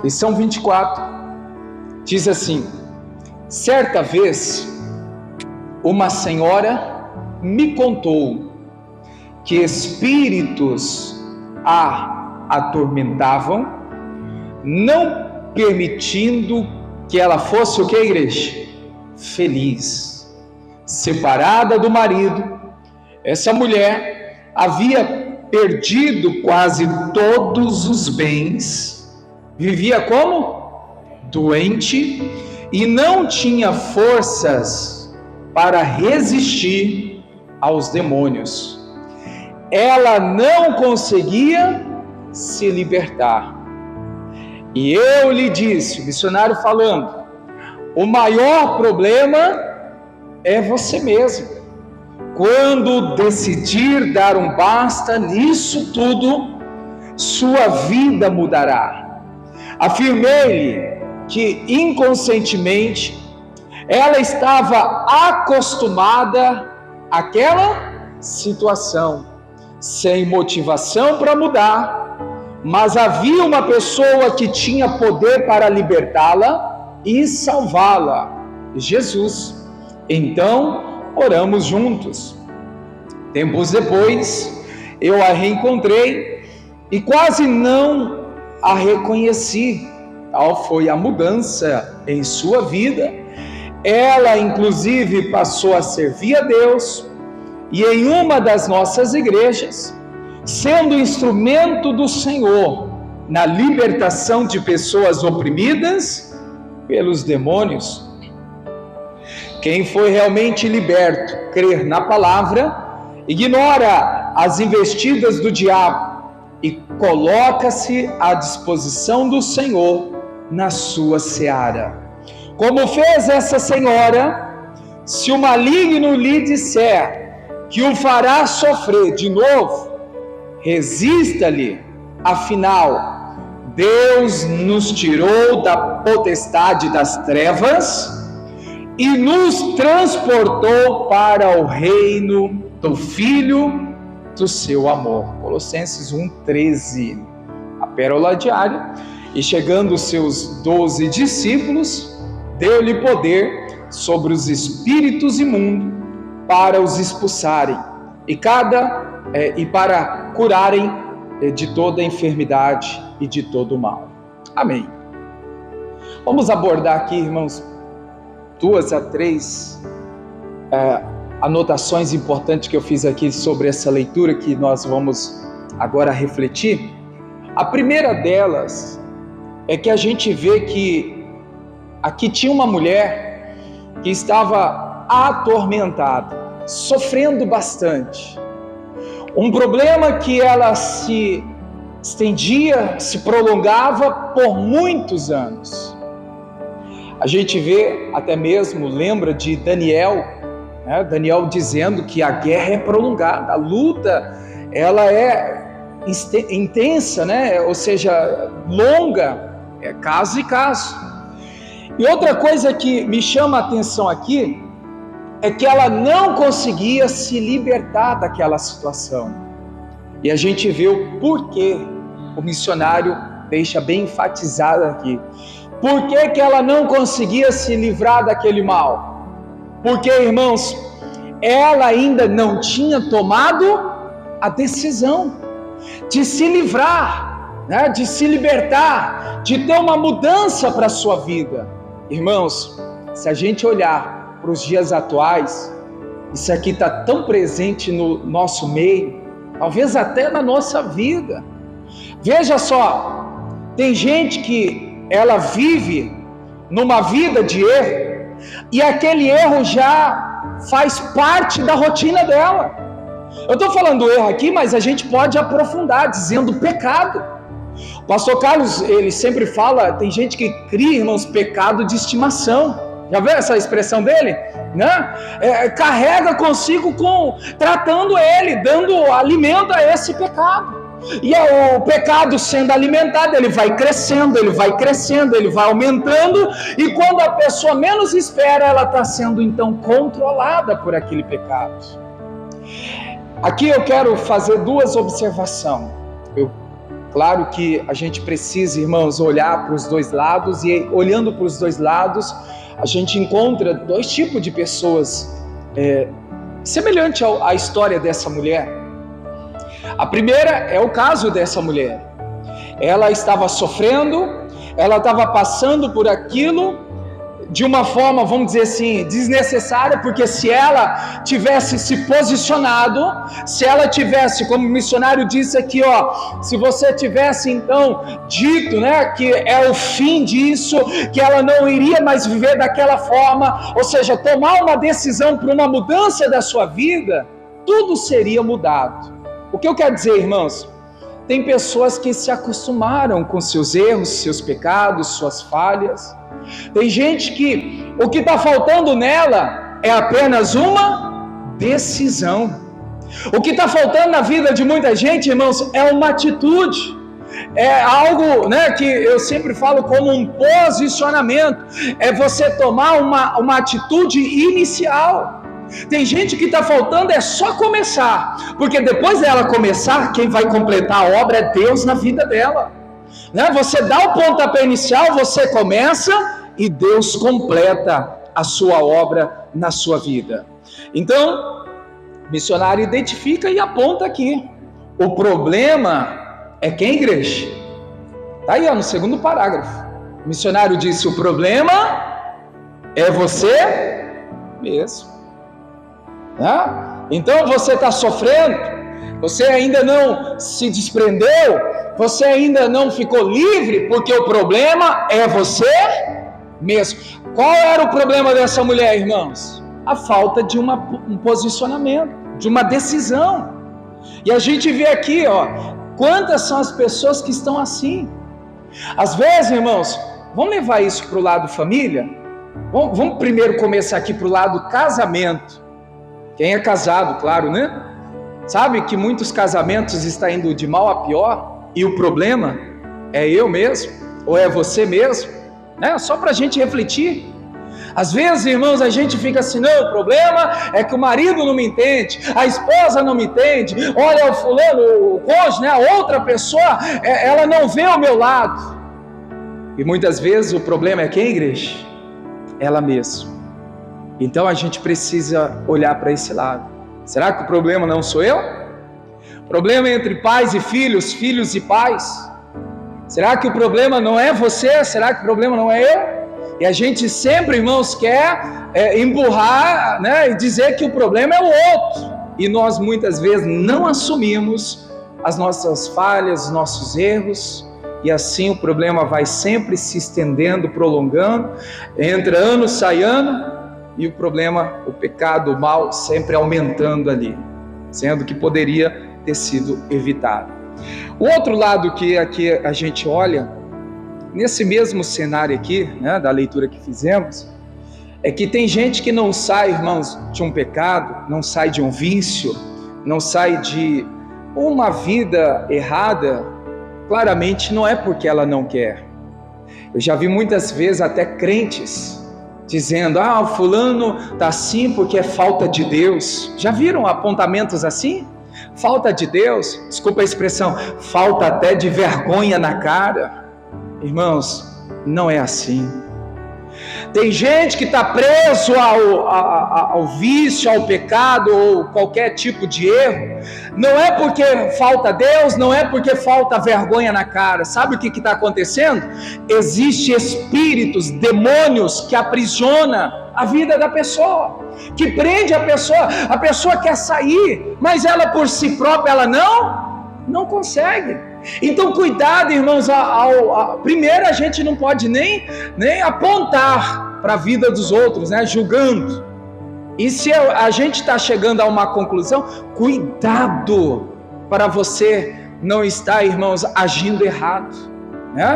lição 24, diz assim: certa vez, uma senhora me contou que espíritos a atormentavam, não permitindo que ela fosse o que, igreja? Feliz. Separada do marido, essa mulher havia perdido quase todos os bens, vivia como? Doente, e não tinha forças para resistir aos demônios. Ela não conseguia se libertar. E eu lhe disse, o missionário falando, o maior problema é você mesmo. Quando decidir dar um basta nisso tudo, sua vida mudará. Afirmei-lhe que inconscientemente ela estava acostumada àquela situação, sem motivação para mudar, mas havia uma pessoa que tinha poder para libertá-la e salvá-la, Jesus. Então, oramos juntos. Tempos depois, eu a reencontrei e quase não a reconheci. Tal foi a mudança em sua vida. Ela, inclusive, passou a servir a Deus e em uma das nossas igrejas, sendo instrumento do Senhor na libertação de pessoas oprimidas pelos demônios. Quem foi realmente liberto, crer na palavra, ignora as investidas do diabo e coloca-se à disposição do Senhor na sua seara. Como fez essa senhora, se o maligno lhe disser que o fará sofrer de novo, resista-lhe, afinal, Deus nos tirou da potestade das trevas e nos transportou para o reino do Filho do seu amor. Colossenses 1,13, a pérola diária. E chegando os seus 12 discípulos, deu-lhe poder sobre os espíritos imundos para os expulsarem e para curarem de toda enfermidade e de todo mal. Amém. Vamos abordar aqui, irmãos, 2 a 3 anotações importantes que eu fiz aqui sobre essa leitura que nós vamos agora refletir. A primeira delas é que a gente vê que aqui tinha uma mulher que estava atormentada, sofrendo bastante. Um problema que ela se estendia, se prolongava por muitos anos. A gente vê, até mesmo, lembra de Daniel, né? Daniel dizendo que a guerra é prolongada, a luta, ela é intensa, né? Ou seja, longa, é caso e caso. E outra coisa que me chama a atenção aqui, é que ela não conseguia se libertar daquela situação. E a gente vê o porquê, o missionário deixa bem enfatizado aqui. Por que ela não conseguia se livrar daquele mal? Porque, irmãos, ela ainda não tinha tomado a decisão de se livrar, né? De se libertar, de ter uma mudança para a sua vida. Irmãos, se a gente olhar para os dias atuais, isso aqui está tão presente no nosso meio, talvez até na nossa vida. Veja só, tem gente que ela vive numa vida de erro, e aquele erro já faz parte da rotina dela. Eu estou falando erro aqui, mas a gente pode aprofundar, dizendo pecado. O pastor Carlos, ele sempre fala, tem gente que cria, irmãos, pecado de estimação. Já viu essa expressão dele? Né? Carrega consigo tratando ele, dando alimento a esse pecado. E o pecado sendo alimentado, ele vai crescendo, ele vai aumentando, e quando a pessoa menos espera, ela está sendo então controlada por aquele pecado. Aqui eu quero fazer duas observações. Claro que a gente precisa, irmãos, olhar para os dois lados, e olhando para os dois lados, a gente encontra dois tipos de pessoas semelhante à história dessa mulher. A primeira é o caso dessa mulher. Ela estava sofrendo, ela estava passando por aquilo de uma forma, vamos dizer assim, desnecessária, porque se ela tivesse se posicionado, se ela tivesse, como o missionário disse aqui, se você tivesse então dito, que é o fim disso, que ela não iria mais viver daquela forma, ou seja, tomar uma decisão para uma mudança da sua vida, tudo seria mudado. O que eu quero dizer, irmãos? Tem pessoas que se acostumaram com seus erros, seus pecados, suas falhas. Tem gente que o que está faltando nela é apenas uma decisão. O que está faltando na vida de muita gente, irmãos, é uma atitude. É algo, que eu sempre falo como um posicionamento. É você tomar uma atitude inicial. Tem gente que está faltando é só começar, porque depois dela começar, quem vai completar a obra é Deus na vida dela. Você dá o pontapé inicial, você começa e Deus completa a sua obra na sua vida. Então, o missionário identifica e aponta aqui. O problema é quem, igreja? Está aí no segundo parágrafo. O missionário disse: o problema é você mesmo. Então você está sofrendo, você ainda não se desprendeu, você ainda não ficou livre, porque o problema é você mesmo. Qual era o problema dessa mulher, irmãos? A falta de um posicionamento, de uma decisão. E a gente vê aqui, quantas são as pessoas que estão assim. Às vezes, irmãos, vamos levar isso para o lado família? Vamos primeiro começar aqui para o lado casamento. Quem é casado, claro, sabe que muitos casamentos estão indo de mal a pior, e o problema é eu mesmo, ou é você mesmo, só para a gente refletir. Às vezes, irmãos, a gente fica assim: não, o problema é que o marido não me entende, a esposa não me entende, olha o fulano, o cônjuge, a outra pessoa, ela não vê o meu lado. E muitas vezes o problema é quem, igreja? Ela mesma. Então a gente precisa olhar para esse lado. Será que o problema não sou eu? O problema é entre pais e filhos, filhos e pais. Será que o problema não é você? Será que o problema não é eu? E a gente sempre, irmãos, quer empurrar, e dizer que o problema é o outro. E nós muitas vezes não assumimos as nossas falhas, os nossos erros. E assim o problema vai sempre se estendendo, prolongando. Entra ano, sai ano. E o problema, o pecado, o mal, sempre aumentando ali, sendo que poderia ter sido evitado. O outro lado que aqui a gente olha, nesse mesmo cenário aqui, da leitura que fizemos, é que tem gente que não sai, irmãos, de um pecado, não sai de um vício, não sai de uma vida errada, claramente não é porque ela não quer. Eu já vi muitas vezes até crentes dizendo: o fulano está assim porque é falta de Deus. Já viram apontamentos assim? Falta de Deus, desculpa a expressão, falta até de vergonha na cara. Irmãos, não é assim. Tem gente que está preso ao vício, ao pecado ou qualquer tipo de erro. Não é porque falta Deus, não é porque falta vergonha na cara. Sabe o que está acontecendo? Existem espíritos, demônios que aprisionam a vida da pessoa, que prende a pessoa quer sair, mas ela por si própria ela não consegue. Então cuidado, irmãos, primeiro a gente não pode nem apontar para a vida dos outros, julgando. E se a gente está chegando a uma conclusão, cuidado para você não estar, irmãos, agindo errado,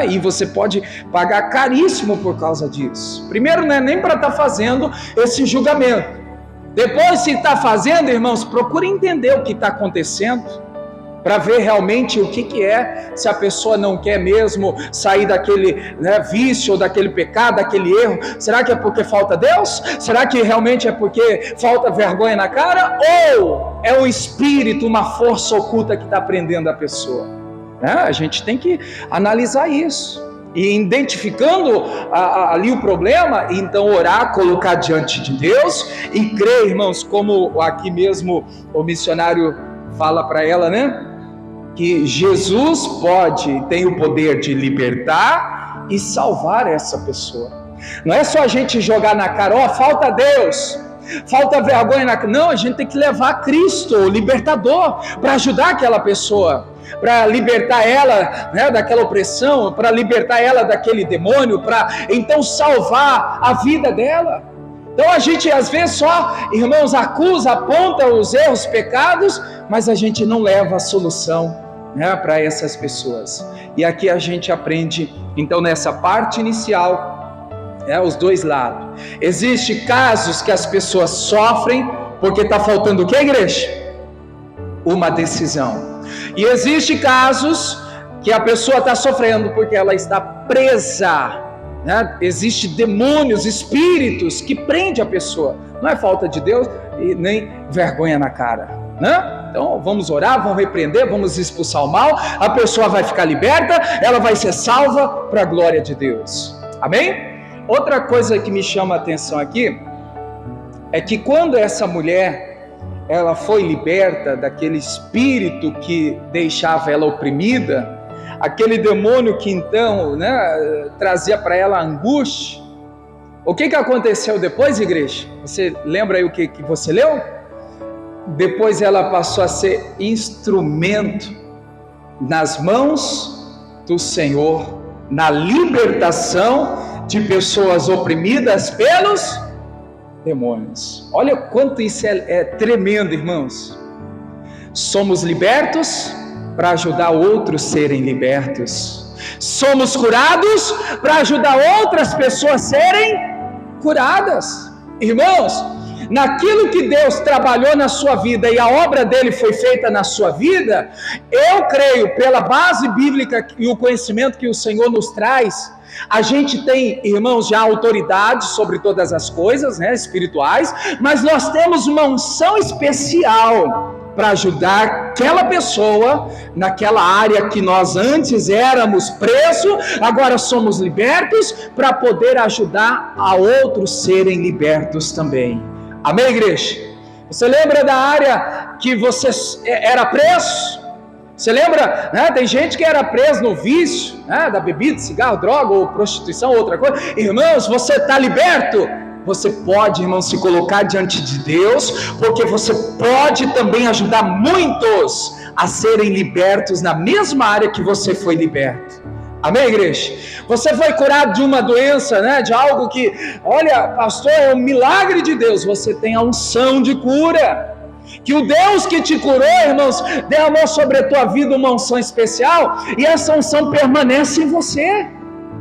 e você pode pagar caríssimo por causa disso. Primeiro, não é nem para estar fazendo esse julgamento. Depois, se está fazendo, irmãos, procure entender o que está acontecendo, para ver realmente o que é, se a pessoa não quer mesmo sair daquele vício, ou daquele pecado, daquele erro. Será que é porque falta Deus? Será que realmente é porque falta vergonha na cara? Ou é um espírito, uma força oculta que está prendendo a pessoa? né? A gente tem que analisar isso. E identificando ali o problema, então orar, colocar diante de Deus e crer, irmãos, como aqui mesmo o missionário fala para ela, né? Que Jesus tem o poder de libertar e salvar essa pessoa. Não é só a gente jogar na cara, falta Deus, falta vergonha não, a gente tem que levar Cristo, o libertador, para ajudar aquela pessoa, para libertar ela, né, daquela opressão, para libertar ela daquele demônio, para então salvar a vida dela. Então a gente às vezes só, irmãos, acusa, aponta os erros, pecados, mas a gente não leva a solução, né, para essas pessoas. E aqui a gente aprende, então, nessa parte inicial, os dois lados. Existem casos que as pessoas sofrem porque está faltando o que, igreja? Uma decisão. E existem casos que a pessoa está sofrendo porque ela está presa, né? Existem demônios, espíritos que prendem a pessoa. Não é falta de Deus e nem vergonha na cara, né? Então vamos orar, vamos repreender, vamos expulsar o mal, a pessoa vai ficar liberta, ela vai ser salva para a glória de Deus. Amém? Outra coisa que me chama a atenção aqui é que quando essa mulher ela foi liberta daquele espírito que deixava ela oprimida, aquele demônio que então, né, trazia para ela angústia, o que aconteceu depois, igreja? Você lembra aí o que você leu? Depois ela passou a ser instrumento nas mãos do Senhor, na libertação de pessoas oprimidas pelos demônios. Olha quanto isso é tremendo, irmãos. Somos libertos para ajudar outros a serem libertos. Somos curados para ajudar outras pessoas a serem curadas. Irmãos, naquilo que Deus trabalhou na sua vida e a obra dele foi feita na sua vida, eu creio, pela base bíblica e o conhecimento que o Senhor nos traz, a gente tem, irmãos, já autoridade sobre todas as coisas, né, espirituais, mas nós temos uma unção especial para ajudar aquela pessoa naquela área que nós antes éramos presos, agora somos libertos para poder ajudar a outros serem libertos também. Amém, igreja? Você lembra da área que você era preso? Você lembra, né? Tem gente que era preso no vício, né? Da bebida, cigarro, droga ou prostituição, outra coisa. Irmãos, você está liberto. Você pode, irmão, se colocar diante de Deus, porque você pode também ajudar muitos a serem libertos na mesma área que você foi liberto. Amém, igreja? Você foi curado de uma doença, né? De algo que, olha, pastor, é um milagre de Deus. Você tem a unção de cura. Que o Deus que te curou, irmãos, derramou sobre a tua vida uma unção especial, e essa unção permanece em você.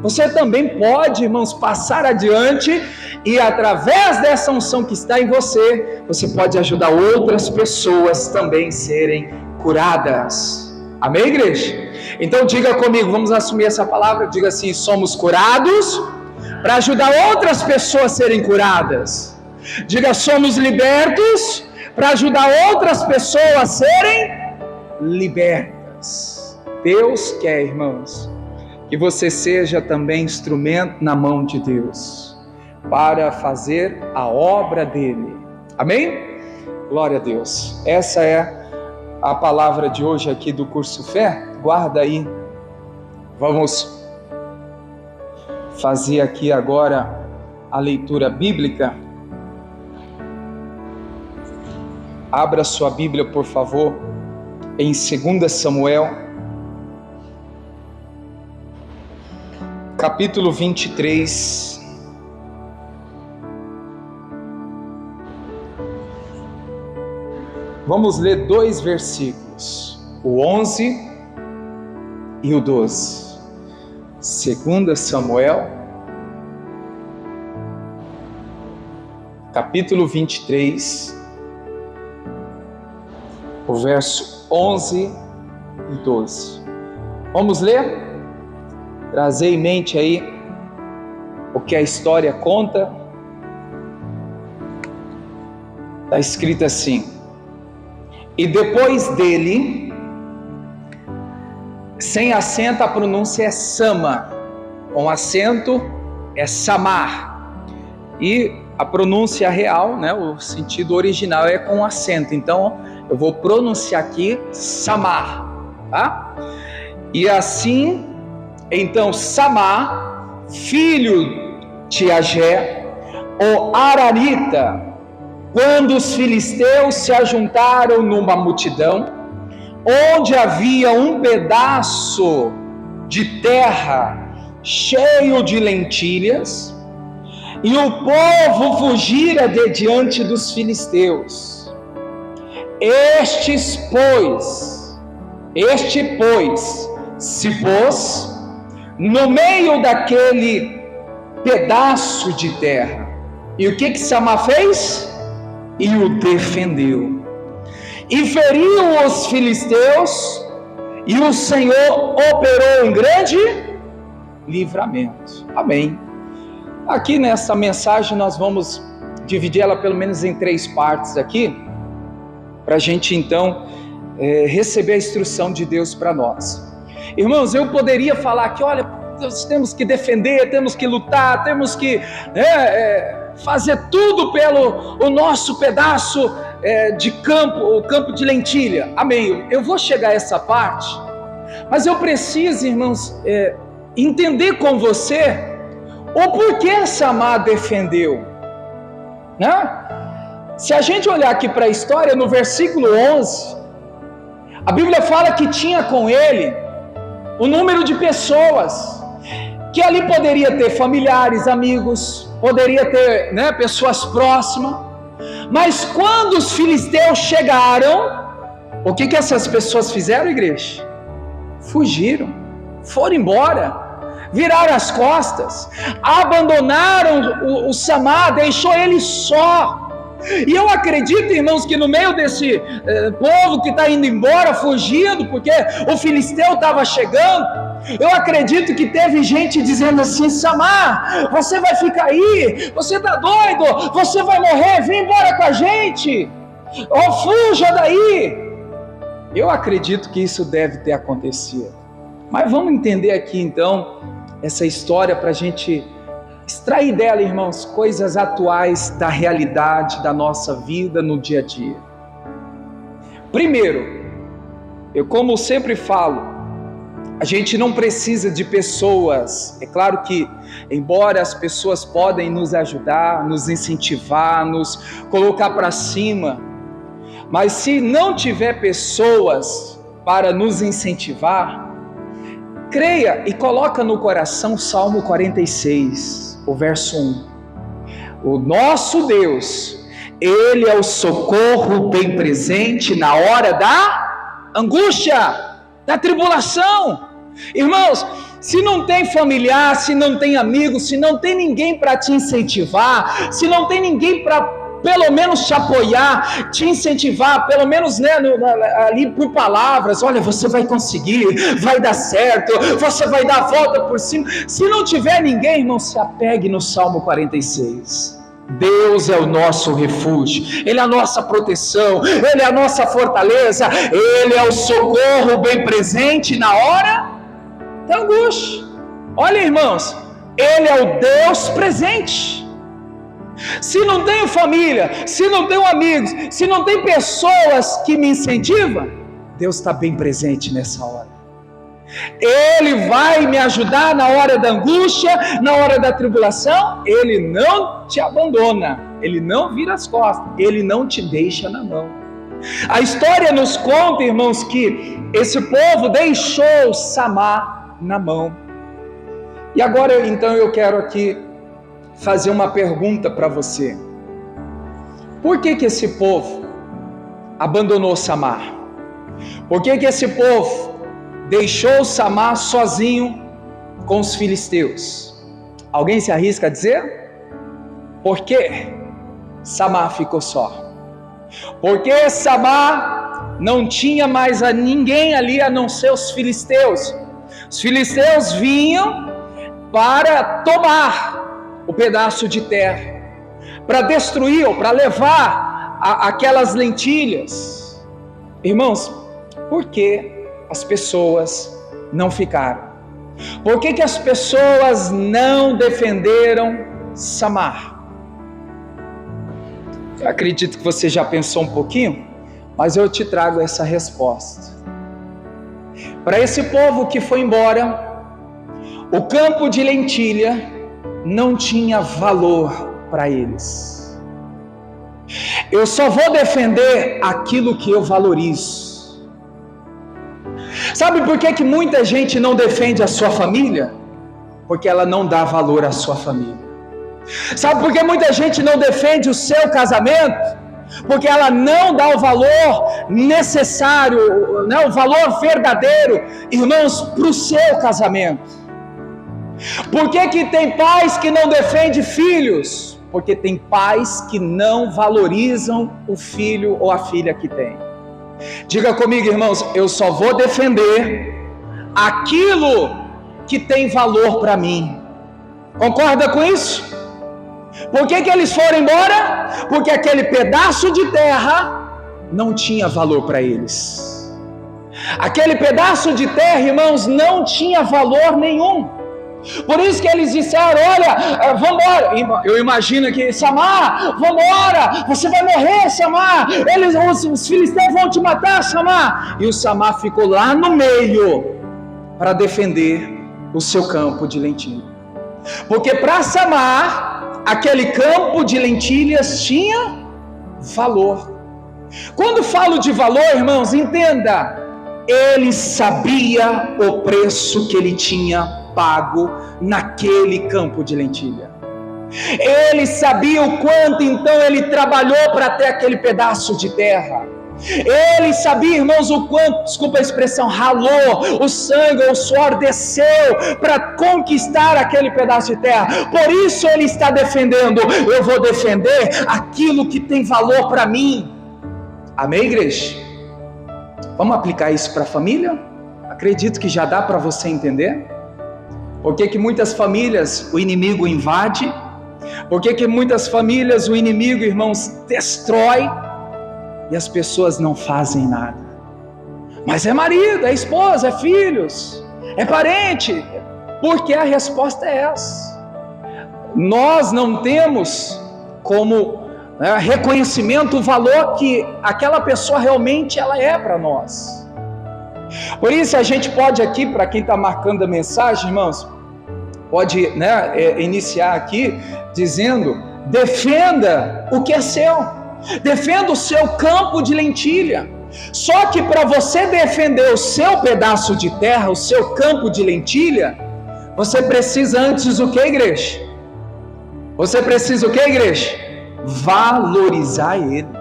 Você também pode, irmãos, passar adiante, e através dessa unção que está em você, você pode ajudar outras pessoas também a serem curadas. Amém, igreja? Então diga comigo, vamos assumir essa palavra, diga assim: somos curados para ajudar outras pessoas a serem curadas. Diga: somos libertos para ajudar outras pessoas a serem libertas. Deus quer, irmãos, que você seja também instrumento na mão de Deus, para fazer a obra dele. Amém? Glória a Deus. Essa é a palavra de hoje aqui do Curso Fé. Guarda aí. Vamos fazer aqui agora a leitura bíblica. Abra sua Bíblia, por favor, em 2 Samuel, capítulo 23. Vamos ler 2 versículos, o 11 e o 12. 2 Samuel, capítulo 23, o verso 11 e 12. Vamos ler? Trazer em mente aí o que a história conta. Está escrito assim: e depois dele Sem acento a pronúncia é Sama, com acento é Samar. E a pronúncia real, né, o sentido original é com acento. Então eu vou pronunciar aqui Samar, tá? E assim, então Samar, filho de Agé, o Ararita, quando os filisteus se ajuntaram numa multidão, onde havia um pedaço de terra cheio de lentilhas, e o povo fugira de diante dos filisteus. Este, pois, se pôs no meio daquele pedaço de terra. E o que Samar fez? E o defendeu. E feriu os filisteus, e o Senhor operou um grande livramento. Amém. Aqui nessa mensagem nós vamos dividir ela pelo menos em 3 partes aqui, para a gente então receber a instrução de Deus para nós. Irmãos, eu poderia falar que, olha, nós temos que defender, temos que lutar, temos que fazer tudo pelo o nosso pedaço de campo, o campo de lentilha. Amém. Eu vou chegar a essa parte, mas eu preciso, irmãos, entender com você o porquê Samar defendeu, né? Se a gente olhar aqui para a história, no versículo 11, a Bíblia fala que tinha com ele o número de pessoas, que ali poderia ter familiares, amigos, poderia ter, né, pessoas próximas. Mas quando os filisteus chegaram, o que essas pessoas fizeram, igreja? Fugiram, foram embora, viraram as costas, abandonaram o Samar, deixou ele só. E eu acredito, irmãos, que no meio desse povo que está indo embora, fugindo, porque o filisteu estava chegando, eu acredito que teve gente dizendo assim: Samar, você vai ficar aí, você está doido, você vai morrer, vem embora com a gente, fuja daí. Eu acredito que isso deve ter acontecido. Mas vamos entender aqui então essa história para a gente extrair dela, irmãos, coisas atuais da realidade da nossa vida no dia a dia. Primeiro, eu como sempre falo, a gente não precisa de pessoas. É claro que, embora as pessoas podem nos ajudar, nos incentivar, nos colocar para cima, mas se não tiver pessoas para nos incentivar, creia e coloca no coração Salmo 46, o verso 1. O nosso Deus, Ele é o socorro bem presente na hora da angústia, da tribulação. Irmãos, se não tem familiar, se não tem amigo, se não tem ninguém para te incentivar, se não tem ninguém para pelo menos te apoiar, te incentivar, pelo menos, né, ali por palavras: olha, você vai conseguir, vai dar certo, você vai dar a volta por cima. Se não tiver ninguém, irmão, se apegue no Salmo 46. Deus é o nosso refúgio, Ele é a nossa proteção, Ele é a nossa fortaleza, Ele é o socorro bem presente na hora da angústia. Olha, irmãos, Ele é o Deus presente. Se não tenho família, se não tenho amigos, se não tem pessoas que me incentivam, Deus está bem presente nessa hora. Ele vai me ajudar na hora da angústia, na hora da tribulação. Ele não te abandona, Ele não vira as costas, Ele não te deixa na mão. A história nos conta, irmãos, que esse povo deixou Samar na mão. E agora então eu quero aqui fazer uma pergunta para você. Por que esse povo abandonou Samar? Por que esse povo deixou Samar sozinho com os filisteus? Alguém se arrisca a dizer? Por que Samar ficou só? Porque Samar não tinha mais a ninguém ali a não ser os filisteus. Os filisteus vinham para tomar o pedaço de terra, para destruir ou para levar aquelas lentilhas. Irmãos, por que as pessoas não ficaram? Por que as pessoas não defenderam Samar? Eu acredito que você já pensou um pouquinho, mas eu te trago essa resposta. Para esse povo que foi embora, o campo de lentilha não tinha valor para eles. Eu só vou defender aquilo que eu valorizo. Sabe por que muita gente não defende a sua família? Porque ela não dá valor à sua família. Sabe por que muita gente não defende o seu casamento? Porque ela não dá o valor necessário, né, o valor verdadeiro, irmãos, para o seu casamento. Por que tem pais que não defendem filhos? Porque tem pais que não valorizam o filho ou a filha que tem. Diga comigo, irmãos, eu só vou defender aquilo que tem valor para mim. Concorda com isso? Por que eles foram embora? Porque aquele pedaço de terra não tinha valor para eles. Aquele pedaço de terra, irmãos, não tinha valor nenhum. Por isso que eles disseram, olha, vamos embora. Eu imagino que, Samar, vamos embora, você vai morrer, Samar, os filisteus vão te matar, Samar. E o Samar ficou lá no meio para defender o seu campo de lentilha. Porque para Samar, aquele campo de lentilhas tinha valor. Quando falo de valor, irmãos, entenda, ele sabia o preço que ele tinha pago naquele campo de lentilha. Ele sabia o quanto então ele trabalhou para ter aquele pedaço de terra. Ele sabia, irmãos, o quanto, desculpa a expressão, ralou, o sangue, o suor desceu para conquistar aquele pedaço de terra. Por isso ele está defendendo, eu vou defender aquilo que tem valor para mim. Amém, igreja? Vamos aplicar isso para a família? Acredito que já dá para você entender. Por que muitas famílias o inimigo invade? Por que muitas famílias o inimigo, irmãos, destrói? E as pessoas não fazem nada. Mas é marido, é esposa, é filhos, é parente. Porque a resposta é essa. Nós não temos como reconhecimento o valor que aquela pessoa realmente ela é para nós. Por isso a gente pode aqui, para quem está marcando a mensagem, irmãos, pode iniciar aqui dizendo, defenda o que é seu, defenda o seu campo de lentilha. Só que para você defender o seu pedaço de terra, o seu campo de lentilha, você precisa antes o que, igreja? Você precisa o que, igreja? Valorizar ele.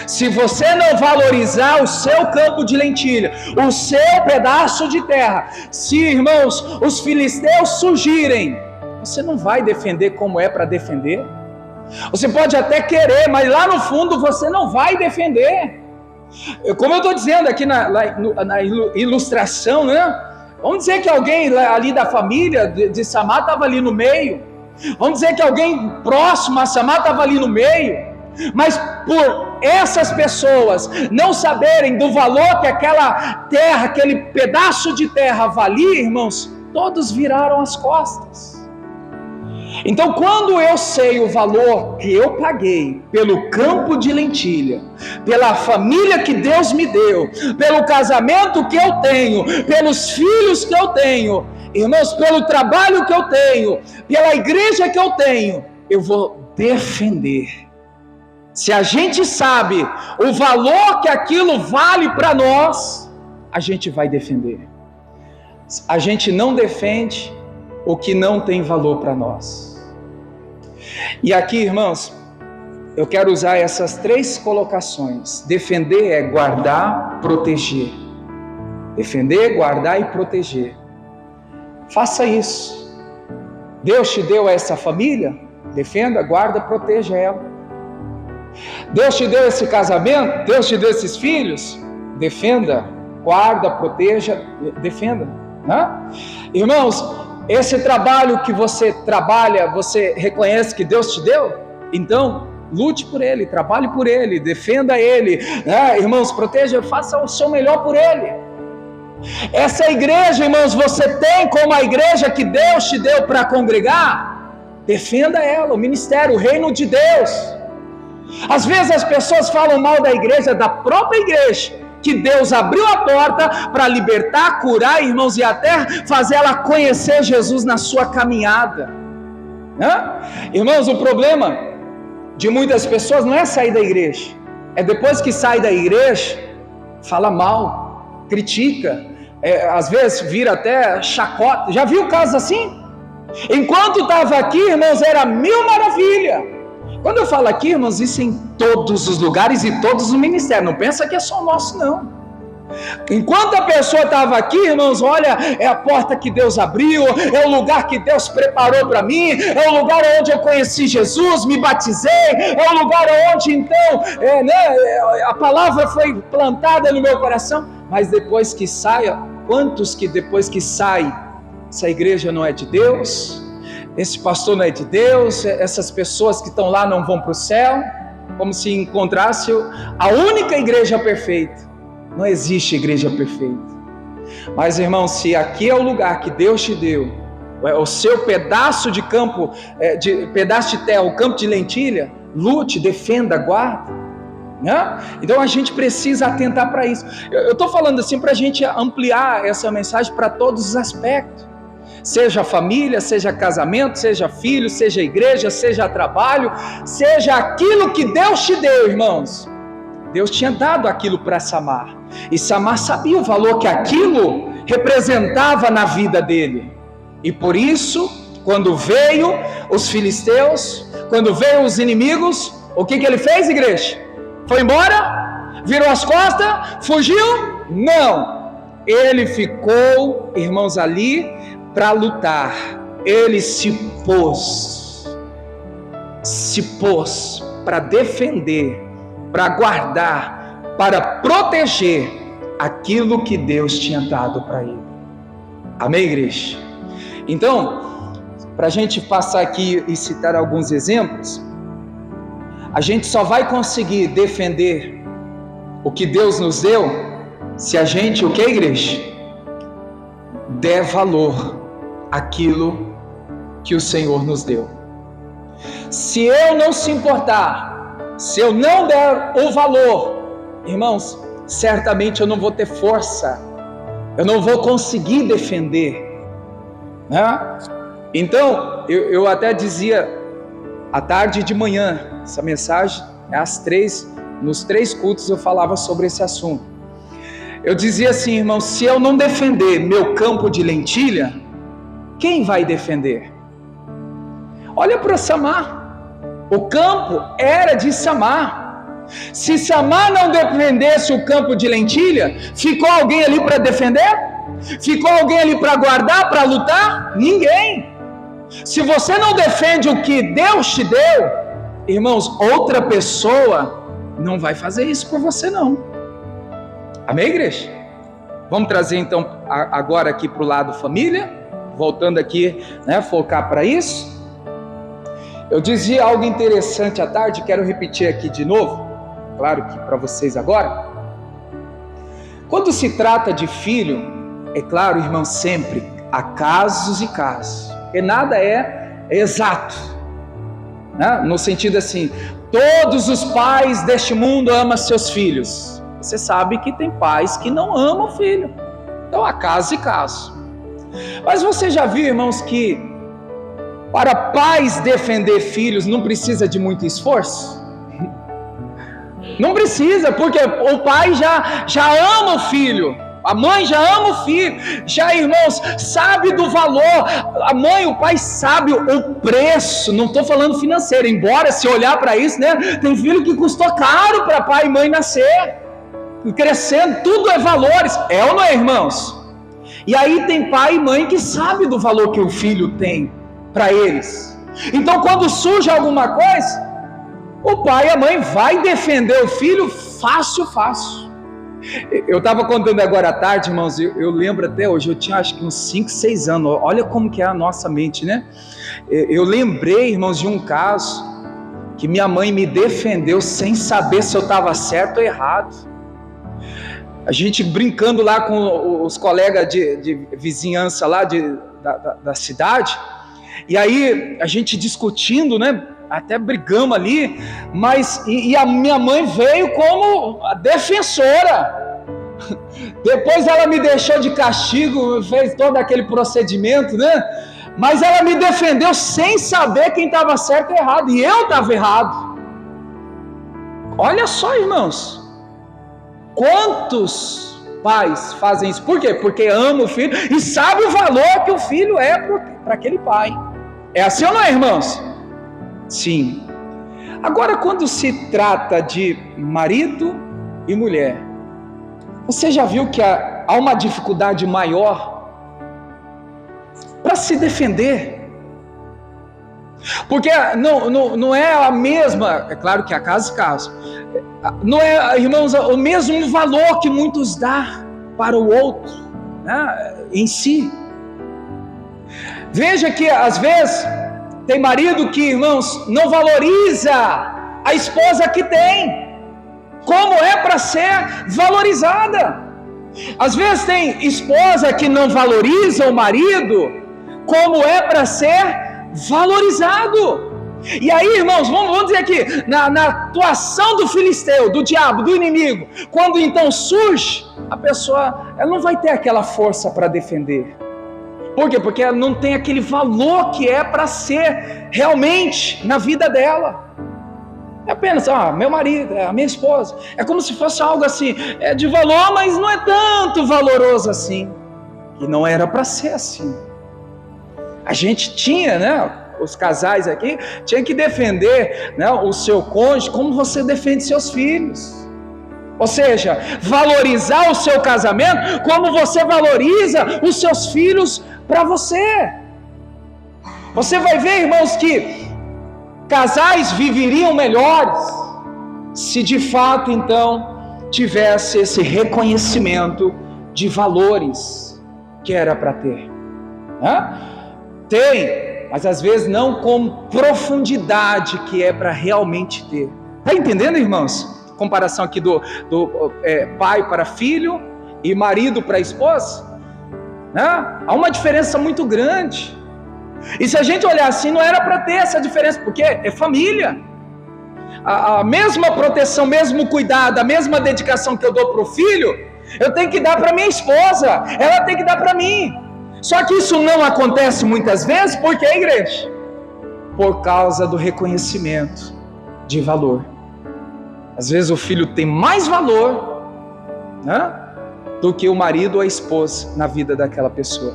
Se você não valorizar o seu campo de lentilha, o seu pedaço de terra, se, irmãos, os filisteus surgirem, você não vai defender como é para defender. Você pode até querer, mas lá no fundo você não vai defender. Como eu estou dizendo aqui na ilustração, né? Vamos dizer que alguém ali da família de Samar estava ali no meio. Vamos dizer que alguém próximo a Samar estava ali no meio. Mas por essas pessoas não saberem do valor que aquela terra, aquele pedaço de terra valia, irmãos, todos viraram as costas. Então, quando eu sei o valor que eu paguei pelo campo de lentilha, pela família que Deus me deu, pelo casamento que eu tenho, pelos filhos que eu tenho, irmãos, pelo trabalho que eu tenho, pela igreja que eu tenho, eu vou defender. Se a gente sabe o valor que aquilo vale para nós, a gente vai defender. A gente não defende o que não tem valor para nós. E aqui, irmãos, eu quero usar essas 3 colocações. Defender é guardar, proteger. Defender, guardar e proteger. Faça isso. Deus te deu essa família? Defenda, guarda, proteja ela. Deus te deu esse casamento? Deus te deu esses filhos? Defenda, guarda, proteja, defenda. Né? Irmãos, esse trabalho que você trabalha, você reconhece que Deus te deu? Então, lute por ele, trabalhe por ele, defenda ele, né? Irmãos, proteja, faça o seu melhor por ele. Essa igreja, irmãos, você tem como a igreja que Deus te deu para congregar? Defenda ela, o ministério, o reino de Deus. Às vezes as pessoas falam mal da igreja, da própria igreja, que Deus abriu a porta para libertar, curar, irmãos, e até fazer ela conhecer Jesus na sua caminhada. Irmãos, o problema de muitas pessoas não é sair da igreja, é depois que sai da igreja, fala mal, critica, às vezes vira até chacota. Já viu casos assim? Enquanto estava aqui, irmãos, era mil maravilha. Quando eu falo aqui, irmãos, isso em todos os lugares e todos os ministérios, não pensa que é só o nosso, não. Enquanto a pessoa estava aqui, irmãos, olha, é a porta que Deus abriu, é o lugar que Deus preparou para mim, é o lugar onde eu conheci Jesus, me batizei, é o lugar onde então a palavra foi plantada no meu coração. Mas depois que saia, quantos que depois que sai, essa igreja não é de Deus, esse pastor não é de Deus, essas pessoas que estão lá não vão para o céu, como se encontrasse a única igreja perfeita. Não existe igreja perfeita. Mas, irmão, se aqui é o lugar que Deus te deu, o seu pedaço de campo, pedaço de terra, o campo de lentilha, lute, defenda, guarde. Então a gente precisa atentar para isso. Eu estou falando assim para a gente ampliar essa mensagem para todos os aspectos. Seja família, seja casamento, seja filho, seja igreja, seja trabalho, seja aquilo que Deus te deu, irmãos. Deus tinha dado aquilo para Samar, e Samar sabia o valor que aquilo representava na vida dele, e por isso, quando veio os filisteus, quando veio os inimigos, o que ele fez, igreja? Foi embora? Virou as costas? Fugiu? Não, ele ficou, irmãos, ali para lutar. Ele se pôs para defender, para guardar, para proteger aquilo que Deus tinha dado para ele. Amém, igreja? Então, para a gente passar aqui e citar alguns exemplos, a gente só vai conseguir defender o que Deus nos deu se a gente, o que, igreja? Der valor àquilo que o Senhor nos deu. Se eu não se importar, se eu não der o valor, irmãos, certamente eu não vou ter força, eu não vou conseguir defender, Então, eu até dizia, à tarde e de manhã, essa mensagem é às 3, nos 3 cultos eu falava sobre esse assunto. Eu dizia assim, irmãos, se eu não defender meu campo de lentilha, quem vai defender? Olha para Samar. O campo era de Samar. Se Samar não defendesse o campo de lentilha, ficou alguém ali para defender? Ficou alguém ali para guardar, para lutar? Ninguém. Se você não defende o que Deus te deu, irmãos, outra pessoa não vai fazer isso por você, não. Amém, igreja? Vamos trazer então agora aqui para o lado família, voltando aqui, focar para isso. Eu dizia algo interessante à tarde, quero repetir aqui de novo, claro que para vocês agora. Quando se trata de filho, é claro, irmão, sempre há casos e casos, porque nada é exato, no sentido assim, todos os pais deste mundo amam seus filhos. Você sabe que tem pais que não amam o filho, então há casos e casos. Mas você já viu, irmãos, que para pais defender filhos não precisa de muito esforço? Não precisa, porque o pai já ama o filho, a mãe já ama o filho, já, irmãos, sabe do valor, a mãe e o pai sabem o preço, não estou falando financeiro, embora se olhar para isso, tem filho que custou caro para pai e mãe nascer, crescendo, tudo é valores, é ou não é, irmãos? E aí tem pai e mãe que sabe do valor que o filho tem para eles. Então quando surge alguma coisa, o pai e a mãe vai defender o filho fácil. Eu estava contando agora à tarde, irmãos, eu lembro até hoje, eu tinha acho que uns 5, 6 anos, olha como que é a nossa mente, Eu lembrei, irmãos, de um caso que minha mãe me defendeu sem saber se eu estava certo ou errado. A gente brincando lá com os colegas de vizinhança lá da cidade, e aí a gente discutindo, né? Até brigamos ali, mas a minha mãe veio como a defensora. Depois ela me deixou de castigo, fez todo aquele procedimento, né? Mas ela me defendeu sem saber quem estava certo e errado, e eu estava errado. Olha só, irmãos, quantos pais fazem isso? Por quê? Porque amam o filho e sabem o valor que o filho é para aquele pai. É assim ou não é, irmãos? Sim. Agora, quando se trata de marido e mulher, você já viu que há uma dificuldade maior para se defender? Porque não é a mesma, é claro que há casos e casos, não é, irmãos, o mesmo valor que muitos dão para o outro, né, em si. Veja que às vezes tem marido que, irmãos, não valoriza a esposa que tem, como é para ser valorizada. Às vezes tem esposa que não valoriza o marido, como é para ser valorizado. E aí, irmãos, vamos dizer aqui, na atuação do filisteu, do diabo, do inimigo, quando então surge, a pessoa ela não vai ter aquela força para defender. Por quê? Porque ela não tem aquele valor que é para ser realmente na vida dela. É apenas, meu marido, a minha esposa. É como se fosse algo assim, é de valor, mas não é tanto valoroso assim. E não era para ser assim. A gente tinha, né, os casais aqui, tinha que defender, né, o seu cônjuge como você defende seus filhos. Ou seja, valorizar o seu casamento como você valoriza os seus filhos para você. Você vai ver, irmãos, que casais viveriam melhores se de fato então tivesse esse reconhecimento de valores que era para ter, né? Tem, mas às vezes não com profundidade que é para realmente ter. Está entendendo, irmãos? Comparação aqui do pai para filho e marido para esposa, né? Há uma diferença muito grande. E se a gente olhar assim, não era para ter essa diferença, porque é família. A mesma proteção, mesmo cuidado, a mesma dedicação que eu dou para o filho, eu tenho que dar para minha esposa, ela tem que dar para mim. Só que isso não acontece muitas vezes, por quê, igreja? Por causa do reconhecimento de valor. Às vezes o filho tem mais valor, né, do que o marido ou a esposa na vida daquela pessoa.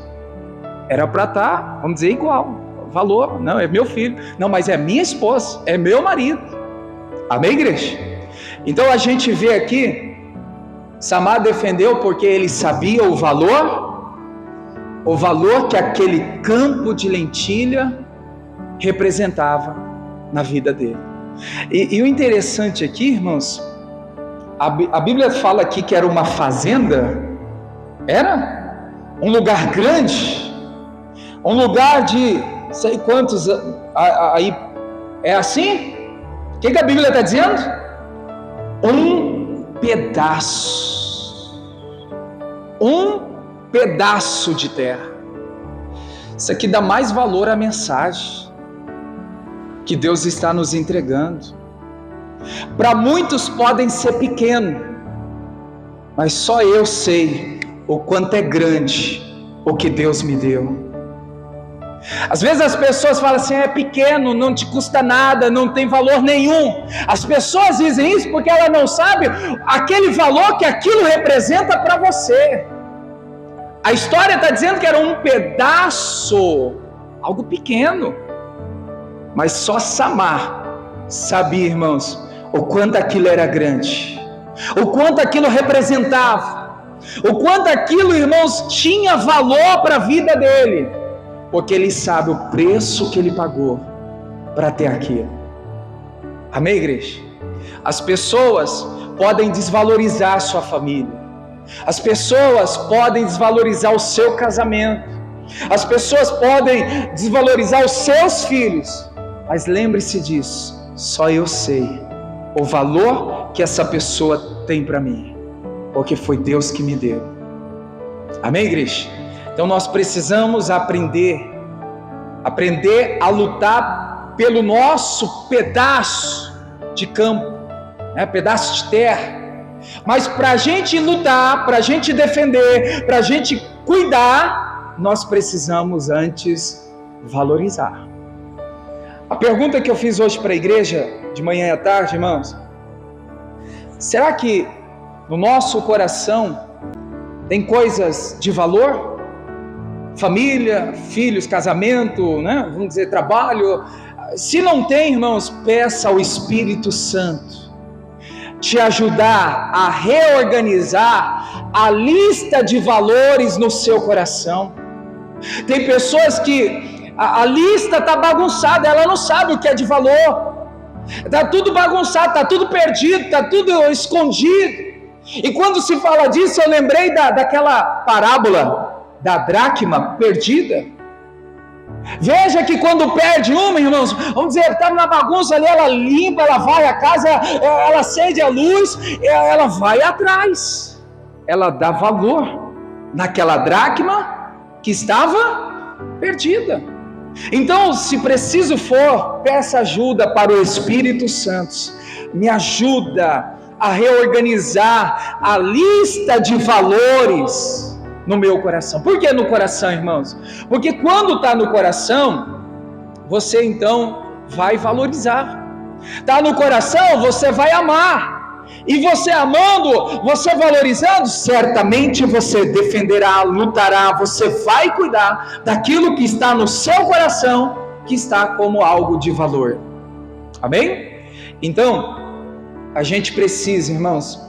Era para estar, vamos dizer, igual, valor, não, é meu filho, não, mas é minha esposa, é meu marido. Amém, igreja? Então a gente vê aqui, Samar defendeu porque ele sabia o valor que aquele campo de lentilha representava na vida dele. E o interessante aqui, irmãos, a Bíblia fala aqui que era uma fazenda, era um lugar grande, um lugar de sei quantos, aí é assim? O que a Bíblia está dizendo? Um pedaço de terra. Isso aqui dá mais valor à mensagem que Deus está nos entregando. Para muitos podem ser pequeno, mas só eu sei o quanto é grande o que Deus me deu. Às vezes as pessoas falam assim, é pequeno, não te custa nada, não tem valor nenhum. As pessoas dizem isso porque elas não sabem aquele valor que aquilo representa para você. A história está dizendo que era um pedaço, algo pequeno, mas só Samar sabia, irmãos, o quanto aquilo era grande, o quanto aquilo representava, o quanto aquilo, irmãos, tinha valor para a vida dele, porque ele sabe o preço que ele pagou para ter aquilo. Amém, igreja? As pessoas podem desvalorizar a sua família, as pessoas podem desvalorizar o seu casamento, as pessoas podem desvalorizar os seus filhos, mas lembre-se disso, só eu sei o valor que essa pessoa tem para mim. porque foi Deus que me deu. Amém, igreja? Então nós precisamos aprender a lutar pelo nosso pedaço de campo, pedaço de terra. Mas para a gente lutar, para a gente defender, para a gente cuidar, nós precisamos antes valorizar. A pergunta que eu fiz hoje para a igreja, de manhã e à tarde, irmãos: será que no nosso coração tem coisas de valor? Família, filhos, casamento, vamos dizer, trabalho. Se não tem, irmãos, peça ao Espírito Santo te ajudar a reorganizar a lista de valores no seu coração. Tem pessoas que a lista está bagunçada, ela não sabe o que é de valor, está tudo bagunçado, está tudo perdido, está tudo escondido. E quando se fala disso, eu lembrei daquela parábola da dracma perdida. Veja que quando perde uma, irmãos, vamos dizer, está na bagunça ali, ela limpa, ela vai à casa, ela acende a luz, ela vai atrás, ela dá valor naquela dracma que estava perdida. Então, se preciso for, peça ajuda para o Espírito Santo, me ajuda a reorganizar a lista de valores no meu coração. Por que no coração, irmãos? Porque quando está no coração, você então vai valorizar. Está no coração, você vai amar. E você amando, você valorizando, certamente você defenderá, lutará, você vai cuidar daquilo que está no seu coração, que está como algo de valor. Amém? Então, a gente precisa, irmãos,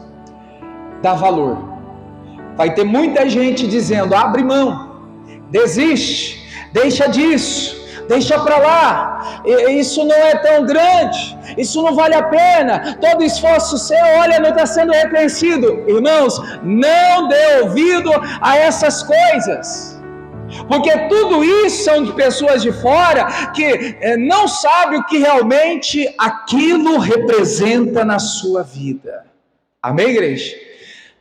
dar valor. Vai ter muita gente dizendo: abre mão, desiste, deixa disso, deixa para lá, isso não é tão grande, isso não vale a pena, todo esforço seu, olha, não está sendo reconhecido. Irmãos, não dê ouvido a essas coisas, porque tudo isso são de pessoas de fora que não sabem o que realmente aquilo representa na sua vida. Amém, igreja?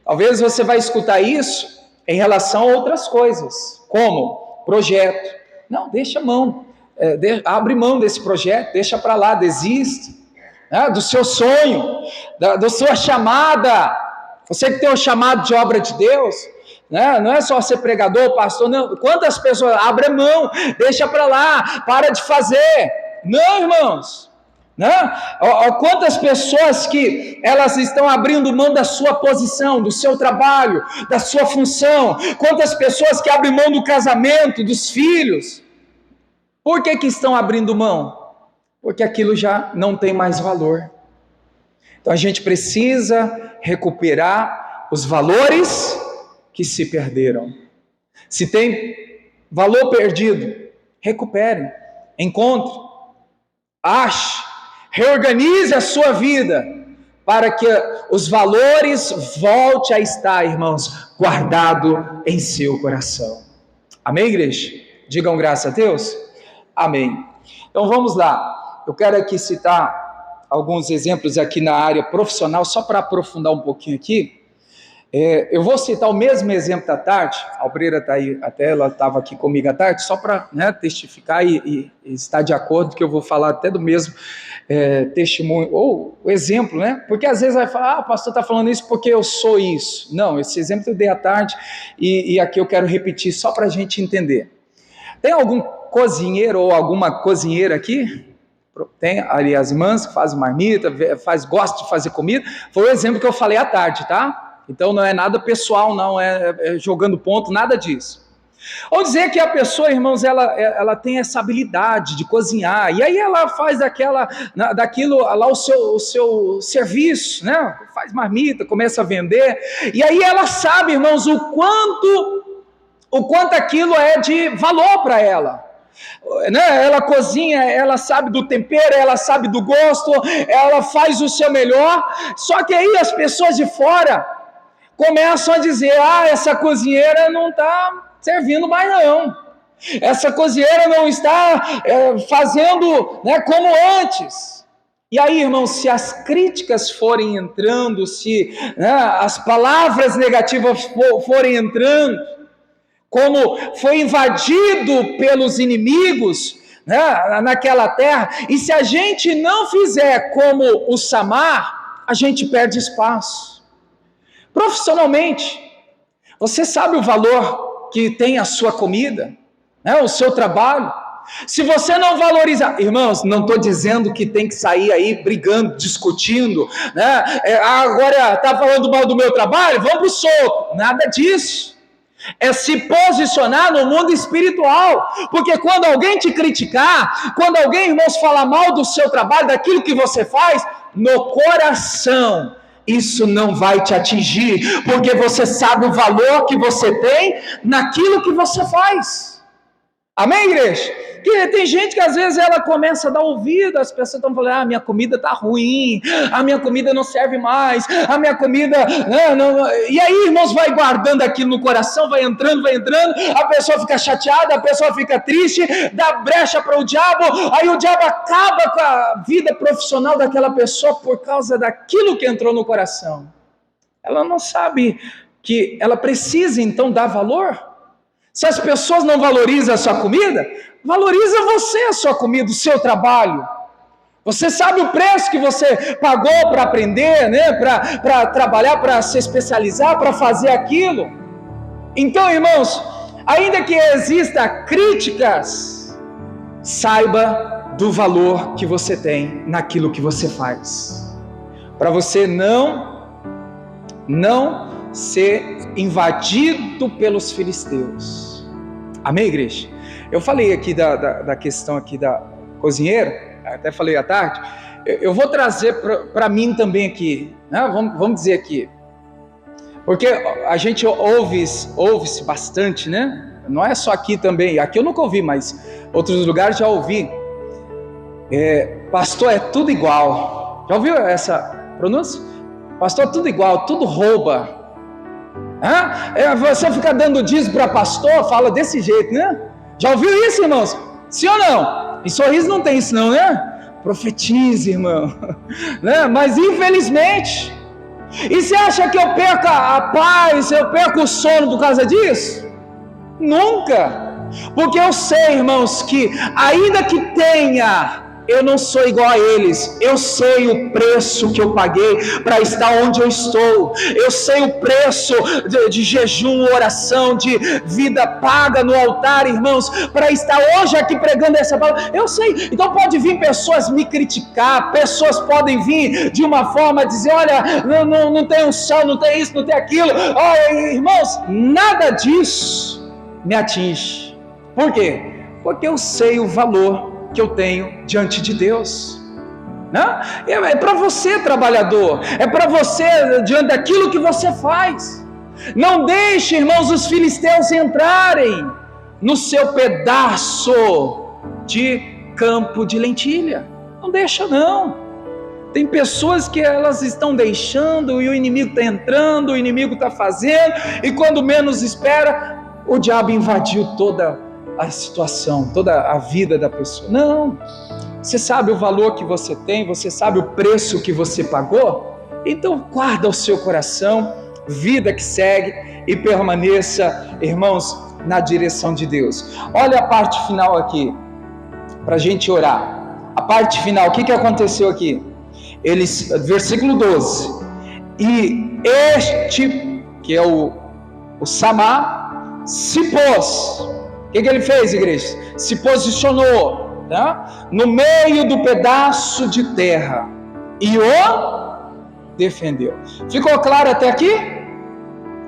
Talvez você vai escutar isso em relação a outras coisas, como projeto. Não, deixa a mão, abre mão desse projeto, deixa para lá, desiste, do seu sonho, da sua chamada. Você que tem um chamado de obra de Deus, não é só ser pregador, pastor, não. Quantas pessoas abrem mão, deixa para lá, para de fazer. Não, irmãos. Quantas pessoas que elas estão abrindo mão da sua posição, do seu trabalho, da sua função. Quantas pessoas que abrem mão do casamento, dos filhos. Por que estão abrindo mão? Porque aquilo já não tem mais valor. Então a gente precisa recuperar os valores que se perderam. Se tem valor perdido, recupere, encontre, ache, reorganize a sua vida, para que os valores voltem a estar, irmãos, guardado em seu coração. Amém, igreja? Digam graças a Deus. Amém. Então vamos lá. Eu quero aqui citar alguns exemplos aqui na área profissional, só para aprofundar um pouquinho aqui. Eu vou citar o mesmo exemplo da tarde. A obreira está aí, até ela estava aqui comigo à tarde, só para testificar e estar de acordo, que eu vou falar até do mesmo testemunho, ou o exemplo, porque às vezes vai falar: o pastor está falando isso porque eu sou isso. Não, esse exemplo eu dei à tarde, e aqui eu quero repetir só para a gente entender. Tem algum cozinheiro ou alguma cozinheira aqui? Tem ali as irmãs que fazem marmita, gostam de fazer comida. Foi o exemplo que eu falei à tarde, tá? Então não é nada pessoal, não é jogando ponto, nada disso. Ou dizer que a pessoa, irmãos, ela tem essa habilidade de cozinhar, e aí ela faz daquilo lá o seu serviço, faz marmita, começa a vender, e aí ela sabe, irmãos, o quanto aquilo é de valor para ela. Ela cozinha, ela sabe do tempero, ela sabe do gosto, ela faz o seu melhor. Só que aí as pessoas de fora começam a dizer: essa cozinheira não está servindo mais não, essa cozinheira não está fazendo como antes. E aí, irmãos, se as críticas forem entrando, se as palavras negativas forem entrando, como foi invadido pelos inimigos naquela terra, e se a gente não fizer como o Samar, a gente perde espaço. Profissionalmente, você sabe o valor que tem a sua comida, o seu trabalho? Se você não valorizar, irmãos, não estou dizendo que tem que sair aí brigando, discutindo, agora está falando mal do meu trabalho, vamos para o soco, nada disso. É se posicionar no mundo espiritual, porque quando alguém te criticar, quando alguém, irmãos, falar mal do seu trabalho, daquilo que você faz, no coração, isso não vai te atingir, porque você sabe o valor que você tem naquilo que você faz. Amém, igreja? Porque tem gente que às vezes ela começa a dar ouvido, as pessoas estão falando, minha comida está ruim, a minha comida não serve mais, a minha comida... Não. E aí, irmãos, vai guardando aquilo no coração, vai entrando, a pessoa fica chateada, a pessoa fica triste, dá brecha para o diabo, aí o diabo acaba com a vida profissional daquela pessoa por causa daquilo que entrou no coração. Ela não sabe que ela precisa então dar valor. Se as pessoas não valorizam a sua comida, valoriza você a sua comida, o seu trabalho. Você sabe o preço que você pagou para aprender, para trabalhar, para se especializar, para fazer aquilo. Então, irmãos, ainda que exista críticas, saiba do valor que você tem naquilo que você faz. Para você não ser invadido pelos filisteus. Amém, igreja? Eu falei aqui da questão aqui da cozinheira, até falei à tarde, eu vou trazer para mim também aqui, vamos dizer aqui, porque a gente ouve-se bastante, não é só aqui também, aqui eu nunca ouvi, mas outros lugares já ouvi, pastor é tudo igual, já ouviu essa pronúncia? Pastor é tudo igual, tudo rouba. Você fica dando dízimo para pastor, fala desse jeito, Já ouviu isso, irmãos? Sim ou não? Em Sorriso não tem isso não, Profetize, irmão. Mas infelizmente, e você acha que eu perco a paz, eu perco o sono por causa disso? Nunca. Porque eu sei, irmãos, que ainda que tenha, eu não sou igual a eles, eu sei o preço que eu paguei para estar onde eu estou, eu sei o preço de jejum, oração, de vida paga no altar, irmãos, para estar hoje aqui pregando essa palavra, eu sei. Então pode vir pessoas me criticar, pessoas podem vir de uma forma dizer, olha, não tem unção, não tem isso, não tem aquilo, irmãos, nada disso me atinge. Por quê? Porque eu sei o valor que eu tenho diante de Deus. É para você, trabalhador, é para você, diante daquilo que você faz. Não deixe, irmãos, os filisteus entrarem no seu pedaço de campo de lentilha. Não deixa, não. Tem pessoas que elas estão deixando e o inimigo está entrando, o inimigo está fazendo, e quando menos espera, o diabo invadiu toda a situação, toda a vida da pessoa. Não, você sabe o valor que você tem, você sabe o preço que você pagou, então guarda o seu coração, vida que segue e permaneça, irmãos, na direção de Deus. Olha a parte final aqui, para a gente orar. A parte final, o que aconteceu aqui? Versículo 12, e este, que é o Samar, se pôs. O que ele fez, igreja? Se posicionou no meio do pedaço de terra e o defendeu. Ficou claro até aqui?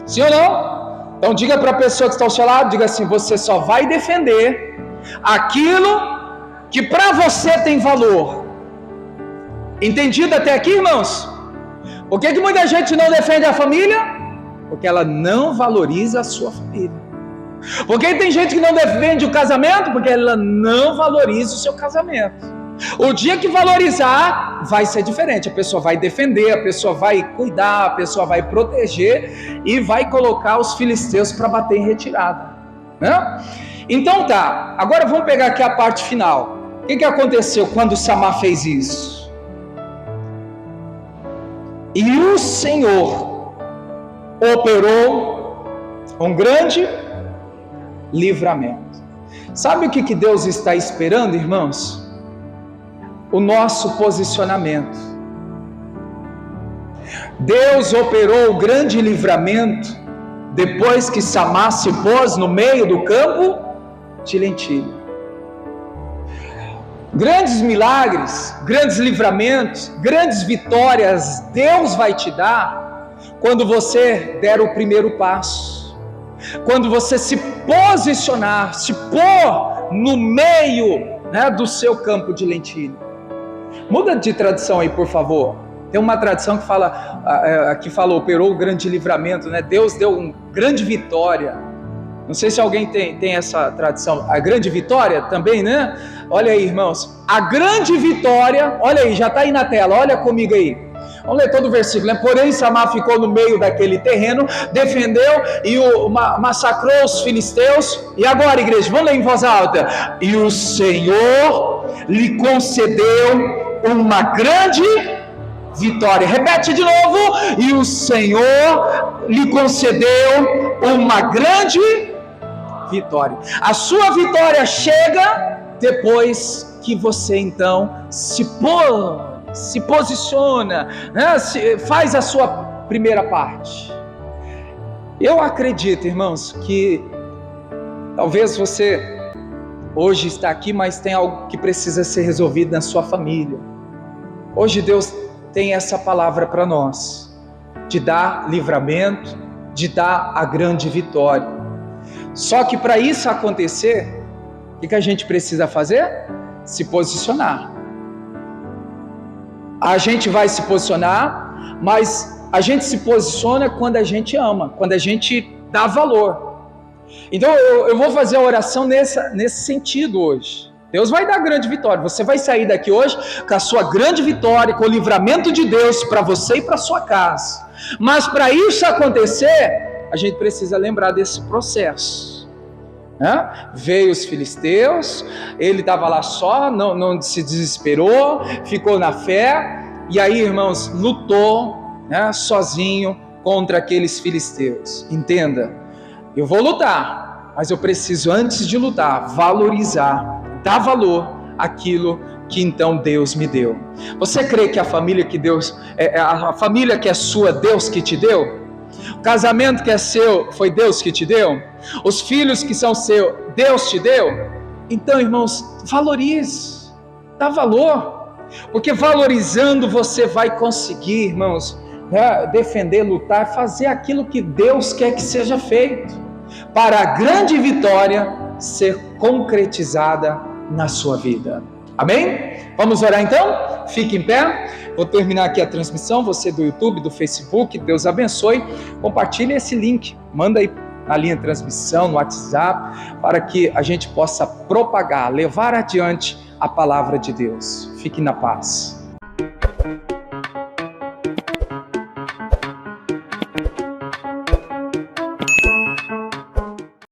Sim ou não? Então diga para a pessoa que está ao seu lado, diga assim, você só vai defender aquilo que para você tem valor. Entendido até aqui, irmãos? Por que muita gente não defende a família? Porque ela não valoriza a sua família. Por que tem gente que não defende o casamento? Porque ela não valoriza o seu casamento. O dia que valorizar, vai ser diferente. A pessoa vai defender, a pessoa vai cuidar, a pessoa vai proteger e vai colocar os filisteus para bater em retirada. Então tá, agora vamos pegar aqui a parte final. O que aconteceu quando Samar fez isso? E o Senhor operou um grande livramento. Sabe o que Deus está esperando, irmãos? O nosso posicionamento. Deus operou o grande livramento depois que Samar se pôs no meio do campo de lentilha. Grandes milagres, grandes livramentos, grandes vitórias Deus vai te dar quando você der o primeiro passo, quando você se posicionar, se pôr no meio, do seu campo de lentilha. Muda de tradição aí, por favor. Tem uma tradição que fala, operou o grande livramento, Deus deu uma grande vitória. Não sei se alguém tem essa tradição. A grande vitória também, Olha aí, irmãos. A grande vitória, olha aí, já está aí na tela, olha comigo aí. Vamos ler todo o versículo. Porém, Samar ficou no meio daquele terreno, defendeu e massacrou os filisteus. E agora, igreja, vamos ler em voz alta. E o Senhor lhe concedeu uma grande vitória. Repete de novo. E o Senhor lhe concedeu uma grande vitória. A sua vitória chega depois que você então se posiciona, faz a sua primeira parte. Eu acredito, irmãos, que talvez você hoje está aqui, mas tem algo que precisa ser resolvido na sua família. Hoje Deus tem essa palavra para nós, de dar livramento, de dar a grande vitória. Só que para isso acontecer, o que a gente precisa fazer? Se posicionar. A gente vai se posicionar, mas a gente se posiciona quando a gente ama, quando a gente dá valor. Então eu vou fazer a oração nesse sentido hoje. Deus vai dar grande vitória. Você vai sair daqui hoje com a sua grande vitória, com o livramento de Deus para você e para sua casa. Mas para isso acontecer, a gente precisa lembrar desse processo. Veio os filisteus, ele estava lá só, não se desesperou, ficou na fé, e aí, irmãos, lutou sozinho contra aqueles filisteus. Entenda, eu vou lutar, mas eu preciso, antes de lutar, valorizar, dar valor àquilo que então Deus me deu. Você crê que a família que Deus, a família que é sua, Deus que te deu? O casamento que é seu, foi Deus que te deu? Os filhos que são seus, Deus te deu? Então, irmãos, valorize, dá valor, porque valorizando você vai conseguir, irmãos, defender, lutar, fazer aquilo que Deus quer que seja feito, para a grande vitória ser concretizada na sua vida. Amém? Vamos orar então? Fique em pé. Vou terminar aqui a transmissão. Você do YouTube, do Facebook, Deus abençoe. Compartilhe esse link. Manda aí na linha de transmissão, no WhatsApp, para que a gente possa propagar, levar adiante a palavra de Deus. Fique na paz.